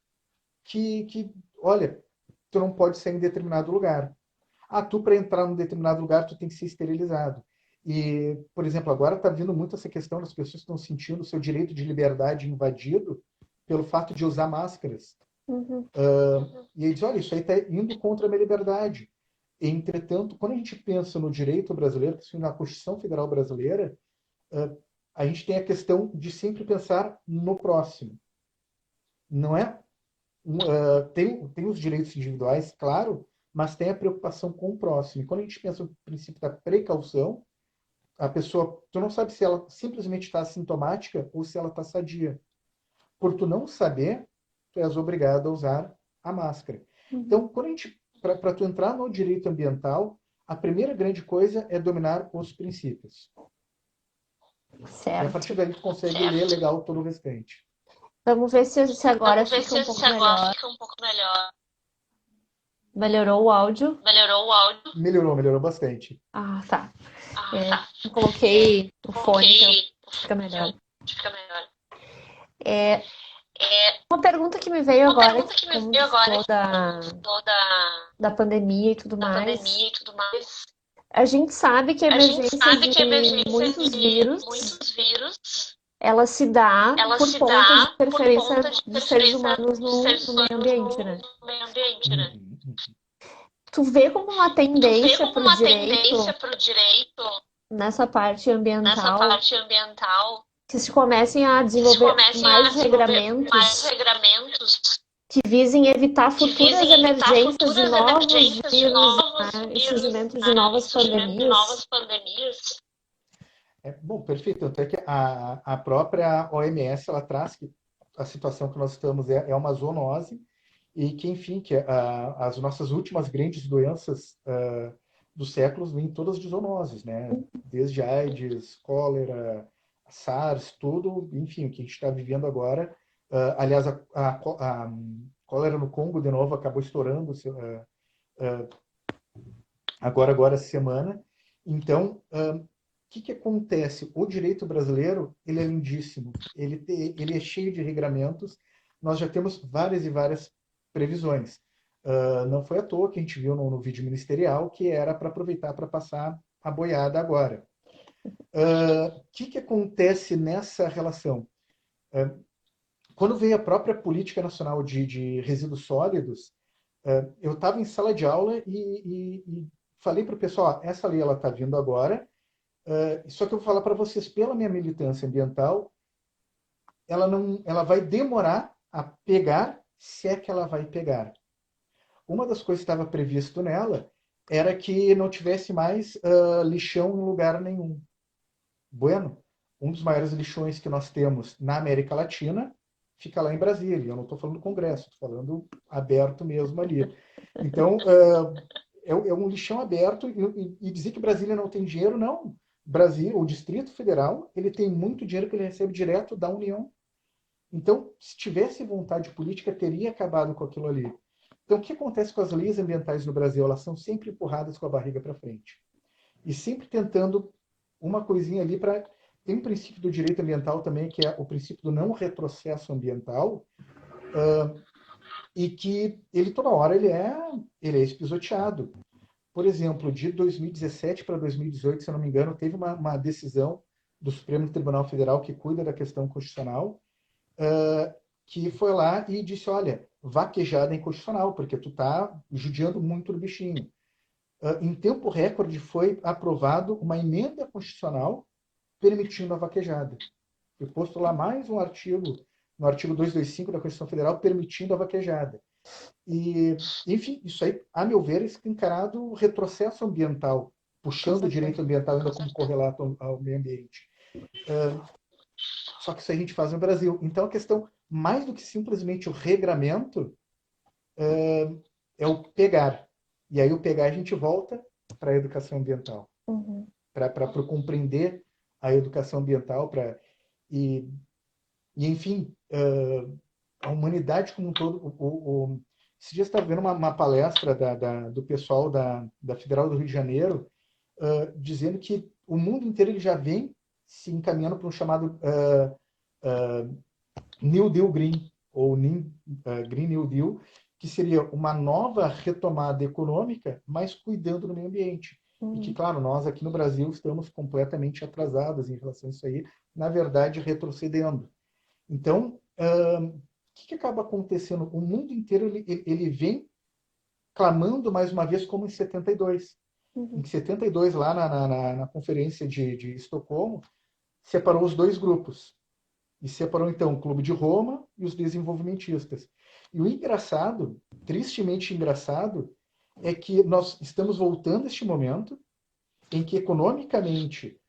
Speaker 2: que, olha, tu não pode sair em determinado lugar. Tu para entrar num determinado lugar, tu tem que ser esterilizado. E, por exemplo, agora está vindo muito essa questão das pessoas que estão sentindo o seu direito de liberdade invadido pelo fato de usar máscaras. E aí diz, olha, isso aí está indo contra a minha liberdade. Entretanto, quando a gente pensa no direito brasileiro, na Constituição Federal Brasileira, a gente tem a questão de sempre pensar no próximo. Não é? Tem os direitos individuais, claro, mas tem a preocupação com o próximo. E quando a gente pensa no princípio da precaução, a pessoa, tu não sabe se ela simplesmente está assintomática ou se ela está sadia. Por tu não saber, tu és obrigado a usar a máscara. Então, para tu entrar no direito ambiental, a primeira grande coisa é dominar os princípios.
Speaker 1: Certo.
Speaker 2: E a partir daí tu consegue ler legal todo o restante.
Speaker 1: Vamos ver se agora fica um pouco melhor. Melhorou o áudio?
Speaker 2: Melhorou bastante.
Speaker 1: Tá. Eu coloquei o fone, então fica melhor. Uma pergunta que me veio agora, como falou da pandemia e tudo mais. A gente sabe que a emergência de muitos vírus, ela se dá por conta de interferência de seres humanos no meio ambiente, né? Tu vê como uma tendência para o direito nessa parte ambiental que se comecem a desenvolver mais regramentos que visem evitar futuras emergências de novos vírus, né, e surgimento de novas pandemias.
Speaker 2: Bom, perfeito. Tanto é que a própria OMS ela traz que a situação que nós estamos é uma zoonose e que, enfim, que as nossas últimas grandes doenças dos séculos vêm todas de zoonoses, né? Desde AIDS, cólera, SARS, tudo, enfim, o que a gente está vivendo agora. Aliás, a cólera no Congo, de novo, acabou estourando agora essa semana. Então, que acontece? O direito brasileiro, ele é lindíssimo. Ele é cheio de regramentos. Nós já temos várias e várias previsões. Não foi à toa que a gente viu no vídeo ministerial que era para aproveitar para passar a boiada agora. O que acontece nessa relação? Quando veio a própria Política Nacional de Resíduos Sólidos, eu estava em sala de aula e falei para o pessoal, essa lei está vindo agora, só que eu vou falar para vocês, pela minha militância ambiental, ela vai demorar a pegar, se é que ela vai pegar. Uma das coisas que estava previsto nela era que não tivesse mais lixão em lugar nenhum. Bueno, um dos maiores lixões que nós temos na América Latina fica lá em Brasília. Eu não estou falando do Congresso, estou falando aberto mesmo ali. Então, é um lixão aberto e dizer que Brasília não tem dinheiro, não. Brasil, o Distrito Federal, ele tem muito dinheiro que ele recebe direto da União. Então, se tivesse vontade política, teria acabado com aquilo ali. Então, o que acontece com as leis ambientais no Brasil? Elas são sempre empurradas com a barriga para frente. E sempre tentando uma coisinha ali para... Tem um princípio do direito ambiental também, que é o princípio do não retrocesso ambiental, e que ele toda hora ele é espisoteado. Por exemplo, de 2017 para 2018, se eu não me engano, teve uma decisão do Supremo Tribunal Federal que cuida da questão constitucional, que foi lá e disse, olha, vaquejada é inconstitucional, porque tu está judiando muito do bichinho. Em tempo recorde foi aprovado uma emenda constitucional permitindo a vaquejada. Foi posto lá mais um artigo, no artigo 225 da Constituição Federal, permitindo a vaquejada. E, enfim, isso aí, a meu ver, é escancarado retrocesso ambiental, puxando o direito ambiental ainda como correlato ao meio ambiente. Só que isso a gente faz no Brasil. Então, a questão, mais do que simplesmente o regramento, é o pegar. E aí, o pegar, a gente volta para a educação ambiental. Para compreender a educação ambiental. E, enfim, a humanidade como um todo... Esses dias estava vendo uma palestra do pessoal da Federal do Rio de Janeiro, dizendo que o mundo inteiro ele já vem se encaminhando para um chamado New Deal Green, ou Green New Deal, que seria uma nova retomada econômica, mas cuidando do meio ambiente. E que, claro, nós aqui no Brasil estamos completamente atrasados em relação a isso aí, na verdade, retrocedendo. Então, o que acaba acontecendo? O mundo inteiro ele vem clamando mais uma vez como em 72. Em 72, lá na conferência de Estocolmo, separou os dois grupos. E separou, então, o Clube de Roma e os desenvolvimentistas. E o engraçado, tristemente engraçado, é que nós estamos voltando a este momento em que, economicamente,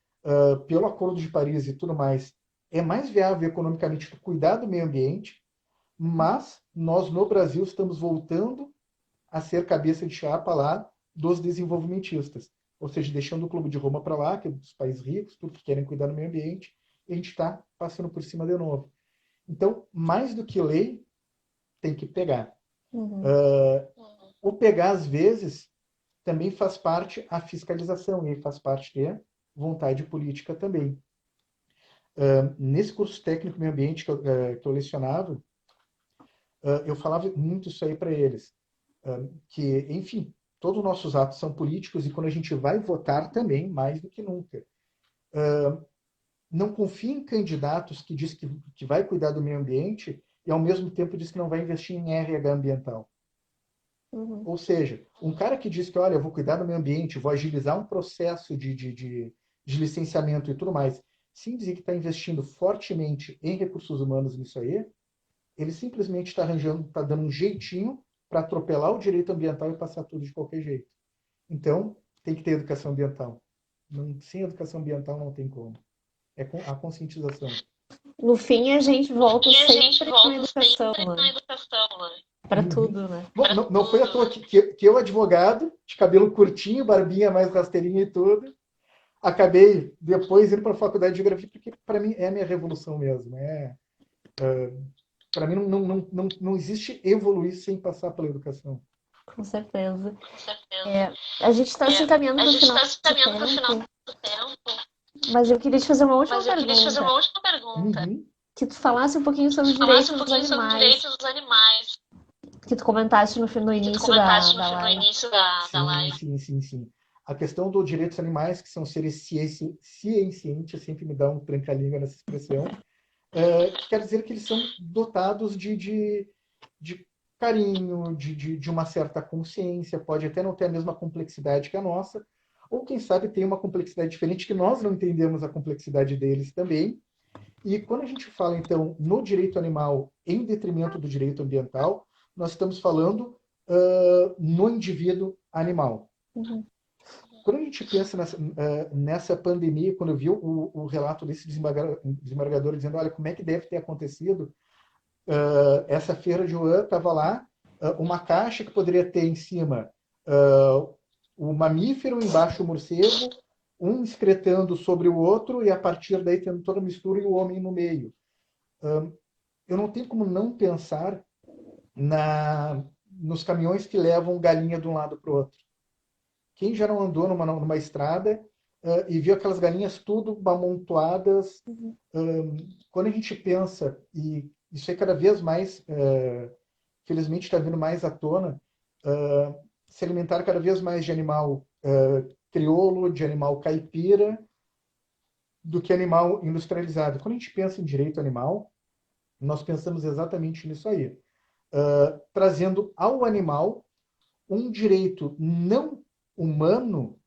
Speaker 2: pelo Acordo de Paris e tudo mais, é mais viável economicamente cuidar do meio ambiente, mas nós, no Brasil, estamos voltando a ser cabeça de chapa lá dos desenvolvimentistas. Ou seja, deixando o Clube de Roma para lá, que é dos países ricos, tudo que querem cuidar do meio ambiente, e a gente está passando por cima de novo. Então, mais do que lei, tem que pegar. O pegar, às vezes, também faz parte a fiscalização, e aí faz parte de vontade política também. Nesse curso técnico meio ambiente que eu lecionava, eu falava muito isso aí para eles. Que, enfim, todos os nossos atos são políticos e quando a gente vai votar também, mais do que nunca. Não confie em candidatos que diz que vai cuidar do meio ambiente e ao mesmo tempo diz que não vai investir em RH ambiental. Ou seja, um cara que diz que, olha, eu vou cuidar do meio ambiente, vou agilizar um processo de licenciamento e tudo mais, sem dizer que está investindo fortemente em recursos humanos nisso aí, ele simplesmente está arranjando, está dando um jeitinho para atropelar o direito ambiental e passar tudo de qualquer jeito. Então, tem que ter educação ambiental. Sem educação ambiental não tem como. É a conscientização.
Speaker 1: No fim, a gente volta
Speaker 3: E a gente
Speaker 1: sempre na
Speaker 3: volta
Speaker 1: educação,
Speaker 3: sempre na
Speaker 1: né?
Speaker 3: educação, né?
Speaker 1: Para
Speaker 2: Uhum.
Speaker 1: tudo, né?
Speaker 2: Bom, não foi à toa que eu, advogado, de cabelo curtinho, barbinha mais rasteirinha e tudo, acabei depois indo para a faculdade de geografia, porque para mim é a minha revolução mesmo. Para mim não existe evoluir sem passar pela educação.
Speaker 1: Com certeza.
Speaker 3: Com certeza.
Speaker 1: A gente está se encaminhando
Speaker 3: A
Speaker 1: para o
Speaker 3: gente
Speaker 1: final
Speaker 3: está se encaminhando para o final
Speaker 1: tempo,
Speaker 3: do tempo,
Speaker 1: mas eu queria te fazer uma última
Speaker 3: mas eu queria te fazer
Speaker 1: pergunta.
Speaker 3: uma última pergunta.
Speaker 2: Uhum.
Speaker 1: Que tu falasse um pouquinho sobre os
Speaker 3: Falasse
Speaker 1: direitos
Speaker 3: um
Speaker 1: dos
Speaker 3: pouquinho sobre os
Speaker 1: animais,
Speaker 3: direitos dos animais,
Speaker 1: que tu comentaste no
Speaker 3: que tu
Speaker 1: início
Speaker 3: comentaste
Speaker 1: da
Speaker 3: no
Speaker 1: live.
Speaker 3: início da
Speaker 2: Sim,
Speaker 3: live.
Speaker 2: sim. A questão dos direitos animais, que são seres cientes, sempre me dá um tranca-língua nessa expressão, que quer dizer que eles são dotados de carinho, de uma certa consciência, pode até não ter a mesma complexidade que a nossa, ou quem sabe tem uma complexidade diferente que nós não entendemos a complexidade deles também. E quando a gente fala, então, no direito animal em detrimento do direito ambiental, nós estamos falando no indivíduo animal.
Speaker 1: Uhum.
Speaker 2: Quando a gente pensa nessa pandemia, quando eu vi o relato desse desembargador dizendo, olha, como é que deve ter acontecido, essa feira de Wuhan estava lá, uma caixa que poderia ter em cima o mamífero, embaixo o morcego, um excretando sobre o outro e a partir daí tendo toda a mistura e o homem no meio. Eu não tenho como não pensar nos caminhões que levam galinha de um lado para o outro. Quem já não andou numa estrada e viu aquelas galinhas tudo amontoadas, quando a gente pensa, e isso é cada vez mais, felizmente está vindo mais à tona, se alimentar cada vez mais de animal crioulo, de animal caipira, do que animal industrializado. Quando a gente pensa em direito animal, nós pensamos exatamente nisso aí. Trazendo ao animal um direito não humano,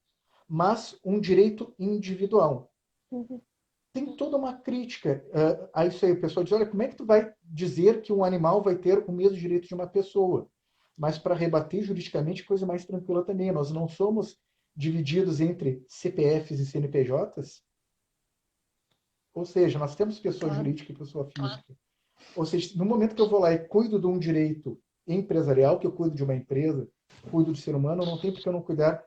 Speaker 2: mas um direito individual.
Speaker 1: Uhum.
Speaker 2: Tem toda uma crítica a isso aí. O pessoal diz, olha, como é que tu vai dizer que um animal vai ter o mesmo direito de uma pessoa? Mas para rebater juridicamente, coisa mais tranquila também. Nós não somos divididos entre CPFs e CNPJs? Ou seja, nós temos pessoa jurídica e pessoa física. Ou seja, no momento que eu vou lá e cuido de um direito empresarial, que eu cuido de uma empresa, cuido do ser humano, não tem porque eu não cuidar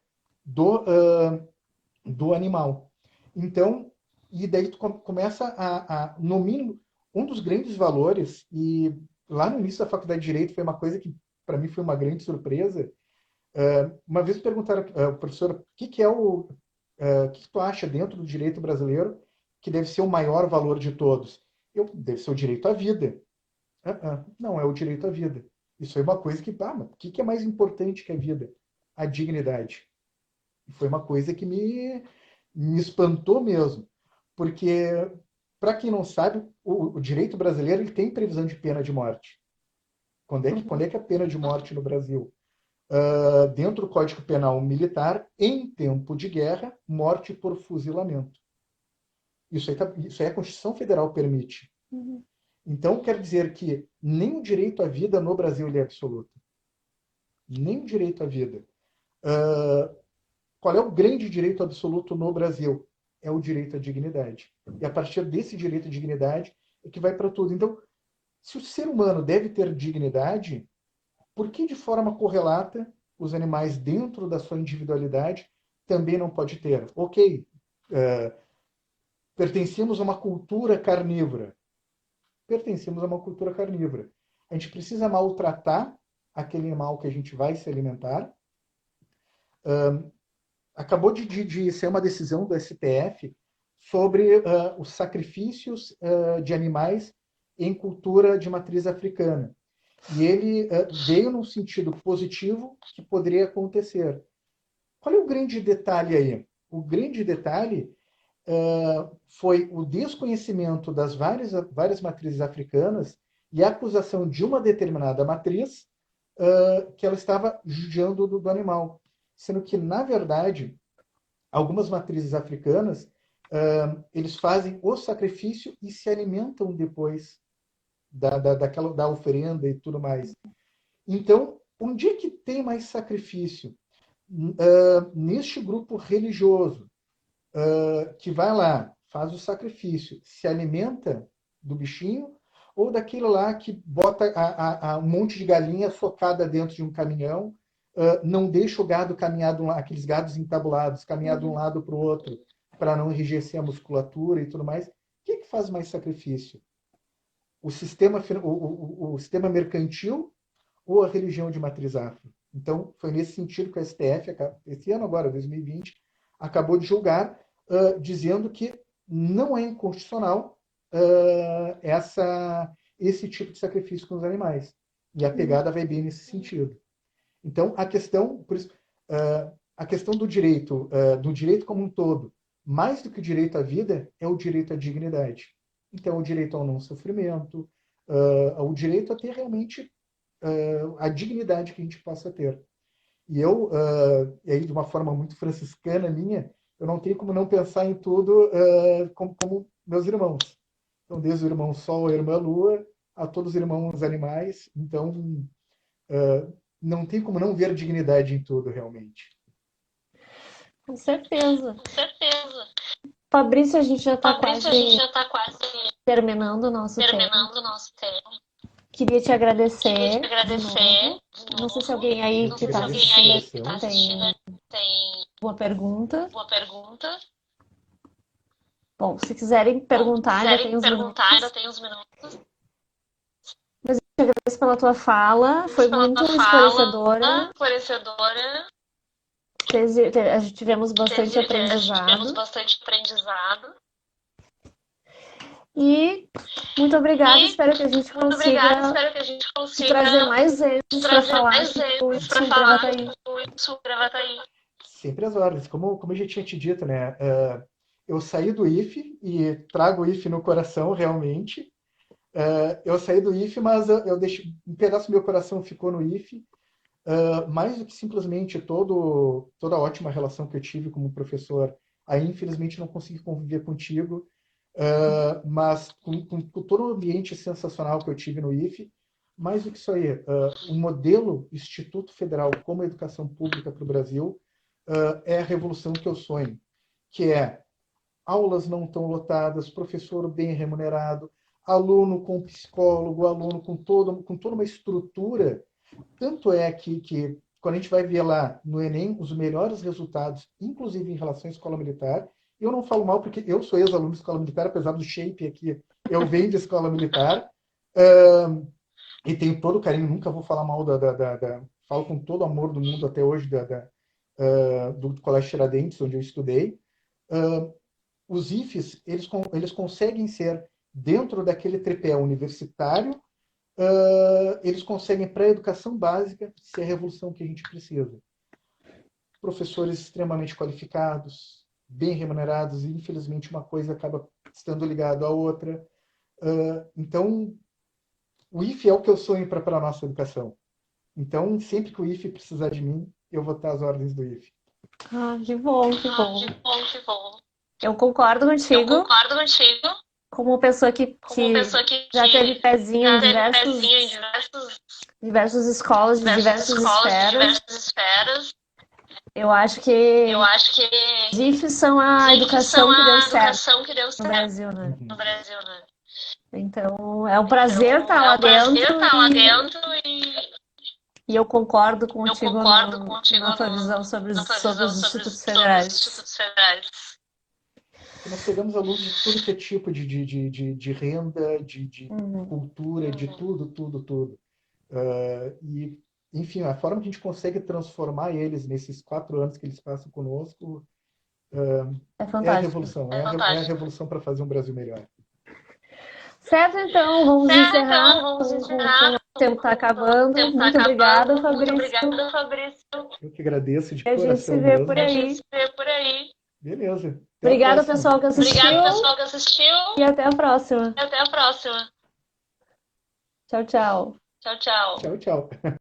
Speaker 2: do animal. Então, e daí tu começa no mínimo, um dos grandes valores, e lá no início da faculdade de Direito foi uma coisa que para mim foi uma grande surpresa. Uma vez perguntaram, professora, o que é o que tu acha dentro do direito brasileiro que deve ser o maior valor de todos? Deve ser o direito à vida. Não é o direito à vida. Isso é uma coisa que, mas o que é mais importante que a vida? A dignidade. E foi uma coisa que me espantou mesmo. Porque, para quem não sabe, o direito brasileiro ele tem previsão de pena de morte. Quando é que é a pena de morte no Brasil? Dentro do Código Penal Militar, em tempo de guerra, morte por fuzilamento. Isso aí a Constituição Federal permite.
Speaker 1: Uhum.
Speaker 2: Então, quer dizer que nem o direito à vida no Brasil é absoluto. Nem o direito à vida. Qual é o grande direito absoluto no Brasil? É o direito à dignidade. E a partir desse direito à dignidade é que vai para tudo. Então, se o ser humano deve ter dignidade, por que de forma correlata os animais, dentro da sua individualidade, também não pode ter? Ok, pertencemos a uma cultura carnívora. Pertencemos a uma cultura carnívora. A gente precisa maltratar aquele animal que a gente vai se alimentar. Acabou de ser uma decisão do STF sobre os sacrifícios de animais em cultura de matriz africana. E ele veio num sentido positivo que poderia acontecer. Qual é o grande detalhe aí? O grande detalhe foi o desconhecimento das várias matrizes africanas e a acusação de uma determinada matriz que ela estava judiando do animal. Sendo que, na verdade, algumas matrizes africanas, eles fazem o sacrifício e se alimentam depois da oferenda e tudo mais. Então, onde é que tem mais sacrifício? Neste grupo religioso, que vai lá, faz o sacrifício, se alimenta do bichinho, ou daquele lá que bota um monte de galinha socada dentro de um caminhão, não deixa o gado caminhar, aqueles gados entabulados, caminhar de um lado para o outro, para não enrijecer a musculatura e tudo mais. O que faz mais sacrifício? O sistema mercantil ou a religião de matriz afro? Então, foi nesse sentido que o STF, esse ano agora, 2020, acabou de julgar, dizendo que não é inconstitucional esse tipo de sacrifício com os animais. E a pegada vai bem nesse sentido. Então, a questão do direito como um todo, mais do que o direito à vida, é o direito à dignidade. Então, o direito ao não sofrimento, o direito a ter realmente a dignidade que a gente possa ter. E aí de uma forma muito franciscana minha, eu não tenho como não pensar em tudo como meus irmãos. Então, desde o irmão Sol, a irmã Lua, a todos os irmãos animais. Então, não tem como não ver dignidade em tudo, realmente.
Speaker 1: Com certeza.
Speaker 3: Com certeza.
Speaker 1: Fabrício, a gente já está
Speaker 3: Fabrício, a gente já está quase
Speaker 1: terminando o nosso tempo.
Speaker 3: terminando o nosso tempo.
Speaker 1: Queria te agradecer.
Speaker 3: Queria te agradecer.
Speaker 1: Não sei se alguém aí
Speaker 2: Eu
Speaker 1: que
Speaker 2: que
Speaker 1: está
Speaker 2: agradeço a
Speaker 1: assistindo
Speaker 2: ligação.
Speaker 3: tem
Speaker 1: alguma pergunta.
Speaker 3: uma pergunta.
Speaker 1: Bom, se quiserem perguntar, ainda tem uns
Speaker 3: perguntar,
Speaker 1: minutos.
Speaker 3: ainda tem uns minutos.
Speaker 1: Mas eu te agradeço pela tua fala. Foi muito esclarecedora. Tivemos bastante aprendizado.
Speaker 3: Tivemos bastante aprendizado.
Speaker 1: E muito obrigada. Espero que a gente consiga trazer mais vezes para falar do
Speaker 3: Sul Gravataí.
Speaker 2: Sempre as ordens. Como eu já tinha te dito, né? Eu saí do IFE e trago o IFE no coração, realmente. Eu saí do IFE, mas eu deixei, um pedaço do meu coração ficou no IFE. Mais do que simplesmente toda a ótima relação que eu tive como professor. Aí, infelizmente, não consegui conviver contigo. Mas com todo o ambiente sensacional que eu tive no IFE, mais do que isso aí, o modelo Instituto Federal como educação pública para o Brasil é a revolução que eu sonho, que é aulas não tão lotadas, professor bem remunerado, aluno com psicólogo, aluno com toda uma estrutura. Tanto é que quando a gente vai ver lá no Enem os melhores resultados, inclusive em relação à escola militar, eu não falo mal porque eu sou ex-aluno de escola militar, apesar do shape aqui, eu venho de escola militar, e tenho todo o carinho, nunca vou falar mal falo com todo o amor do mundo até hoje do Colégio Tiradentes, onde eu estudei. Os IFES, eles conseguem ser, dentro daquele tripé universitário, eles conseguem, para a educação básica, ser a revolução que a gente precisa. Professores extremamente qualificados, bem remunerados, e infelizmente uma coisa acaba estando ligada à outra. Então, o IFE é o que eu sonho para a nossa educação. Então, sempre que o IFE precisar de mim, eu vou estar às ordens do IFE.
Speaker 1: Que bom, que bom. Eu concordo contigo. Como pessoa que já teve pezinho em diversas escolas, de diversas esferas. Eu acho que os IFES são a educação que deu certo no Brasil, né? Então, é um prazer estar lá dentro e eu concordo contigo na tua visão sobre os institutos federais.
Speaker 2: Nós pegamos alunos de tudo que é tipo de renda, de cultura, de tudo. E, enfim, a forma que a gente consegue transformar eles nesses 4 anos que eles passam conosco
Speaker 1: É
Speaker 2: é a
Speaker 1: fantástico.
Speaker 2: revolução. É a revolução para fazer um Brasil melhor.
Speaker 1: Certo, então, vamos encerrar. O tempo está acabando. Muito obrigada, Fabrício.
Speaker 2: Eu que agradeço de
Speaker 1: E a gente
Speaker 2: coração
Speaker 1: se vê
Speaker 2: mesmo.
Speaker 1: por aí.
Speaker 2: Beleza. Até a
Speaker 1: Obrigada,
Speaker 2: próxima.
Speaker 1: pessoal que assistiu. E até a próxima. Tchau, tchau.
Speaker 2: Tchau, tchau.